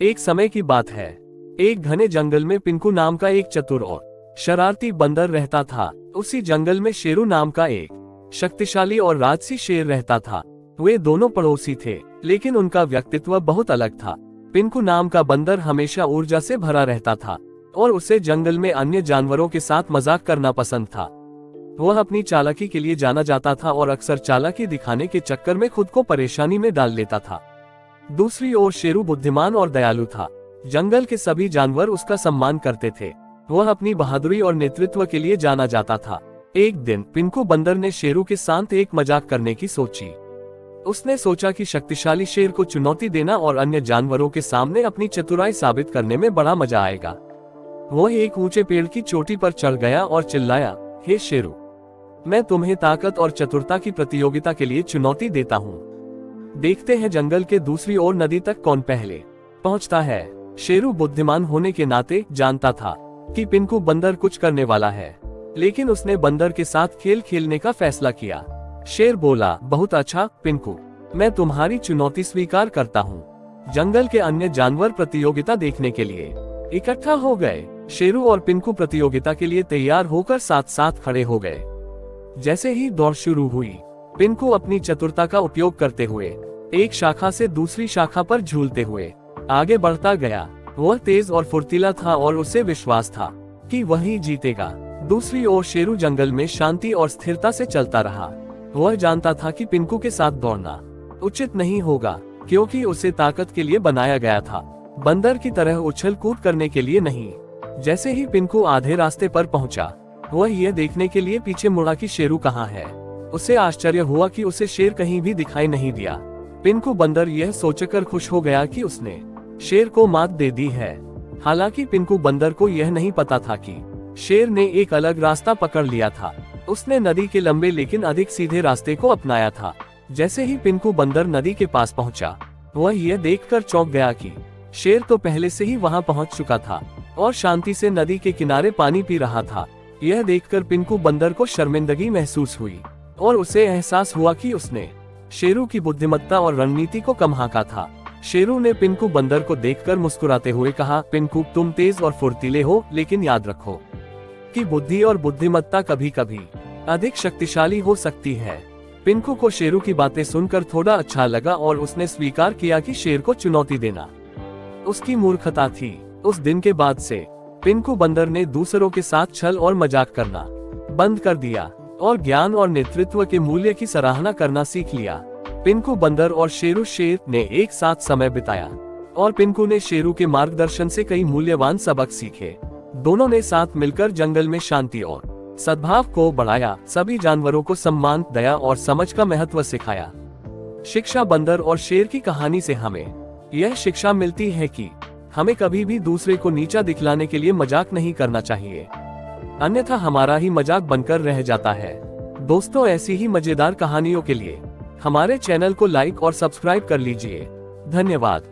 एक समय की बात है। एक घने जंगल में पिंकू नाम का एक चतुर और शरारती बंदर रहता था। उसी जंगल में शेरू नाम का एक शक्तिशाली और राजसी शेर रहता था। वे दोनों पड़ोसी थे, लेकिन उनका व्यक्तित्व बहुत अलग था। पिंकू नाम का बंदर हमेशा ऊर्जा से भरा रहता था और उसे जंगल में अन्य जानवरों के साथ मजाक करना पसंद था। वह अपनी चालाकी के लिए जाना जाता था और अक्सर चालाकी दिखाने के चक्कर में खुद को परेशानी में डाल लेता था। दूसरी ओर शेरू बुद्धिमान और दयालु था। जंगल के सभी जानवर उसका सम्मान करते थे। वह अपनी बहादुरी और नेतृत्व के लिए जाना जाता था। एक दिन पिंकू बंदर ने शेरू के साथ एक मजाक करने की सोची। उसने सोचा कि शक्तिशाली शेर को चुनौती देना और अन्य जानवरों के सामने अपनी चतुराई साबित करने में बड़ा मजा आएगा। वह एक ऊंचे पेड़ की चोटी पर चढ़ गया और चिल्लाया, हे शेरू, मैं तुम्हें ताकत और चतुरता की प्रतियोगिता के लिए चुनौती देता हूँ। देखते हैं जंगल के दूसरी ओर नदी तक कौन पहले पहुँचता है। शेरू बुद्धिमान होने के नाते जानता था कि पिंकू बंदर कुछ करने वाला है, लेकिन उसने बंदर के साथ खेल खेलने का फैसला किया। शेर बोला, बहुत अच्छा पिंकू, मैं तुम्हारी चुनौती स्वीकार करता हूँ। जंगल के अन्य जानवर प्रतियोगिता देखने के लिए इकट्ठा हो गए। शेरू और पिंकू प्रतियोगिता के लिए तैयार होकर साथ साथ खड़े हो गए। जैसे ही दौड़ शुरू हुई, पिंकू अपनी चतुरता का उपयोग करते हुए एक शाखा से दूसरी शाखा पर झूलते हुए आगे बढ़ता गया। वह तेज और फुर्तीला था और उसे विश्वास था कि वही जीतेगा। दूसरी ओर शेरू जंगल में शांति और स्थिरता से चलता रहा। वह जानता था कि पिंकू के साथ दौड़ना उचित नहीं होगा, क्योंकि उसे ताकत के लिए बनाया गया था, बंदर की तरह उछल कूद करने के लिए नहीं। जैसे ही पिंकू आधे रास्ते पर पहुंचा, वह यह देखने के लिए पीछे मुड़ा कि शेरू कहाँ है। उसे आश्चर्य हुआ कि उसे शेर कहीं भी दिखाई नहीं दिया। पिंकू बंदर यह सोचकर खुश हो गया कि उसने शेर को मात दे दी है। हालांकि पिंकू बंदर को यह नहीं पता था कि शेर ने एक अलग रास्ता पकड़ लिया था। उसने नदी के लंबे लेकिन अधिक सीधे रास्ते को अपनाया था। जैसे ही पिंकू बंदर नदी के पास पहुंचा, वह यह देखकर चौंक गया कि शेर तो पहले से ही वहां पहुंच चुका था और शांति से नदी के किनारे पानी पी रहा था। यह देखकर पिंकू बंदर को शर्मिंदगी महसूस हुई और उसे एहसास हुआ कि उसने शेरू की बुद्धिमत्ता और रणनीति को कम आंका था। शेरू ने पिंकू बंदर को देखकर मुस्कुराते हुए कहा, पिंकू, तुम तेज और फुर्तीले हो, लेकिन याद रखो कि बुद्धि और बुद्धिमत्ता कभी कभी अधिक शक्तिशाली हो सकती है। पिंकू को शेरू की बातें सुनकर थोड़ा अच्छा लगा और उसने स्वीकार किया कि शेर को चुनौती देना उसकी मूर्खता थी। उस दिन के बाद से पिंकू बंदर ने दूसरों के साथ छल और मजाक करना बंद कर दिया और ज्ञान और नेतृत्व के मूल्य की सराहना करना सीख लिया। पिंकू बंदर और शेरू शेर ने एक साथ समय बिताया और पिंकू ने शेरू के मार्गदर्शन से कई मूल्यवान सबक सीखे। दोनों ने साथ मिलकर जंगल में शांति और सद्भाव को बढ़ाया, सभी जानवरों को सम्मान, दया और समझ का महत्व सिखाया। शिक्षा बंदर और शेर की कहानी से हमें यह शिक्षा मिलती है कि हमें कभी भी दूसरे को नीचा दिखलाने के लिए मजाक नहीं करना चाहिए, अन्यथा हमारा ही मजाक बनकर रह जाता है। दोस्तों, ऐसी ही मजेदार कहानियों के लिए हमारे चैनल को लाइक और सब्सक्राइब कर लीजिए। धन्यवाद।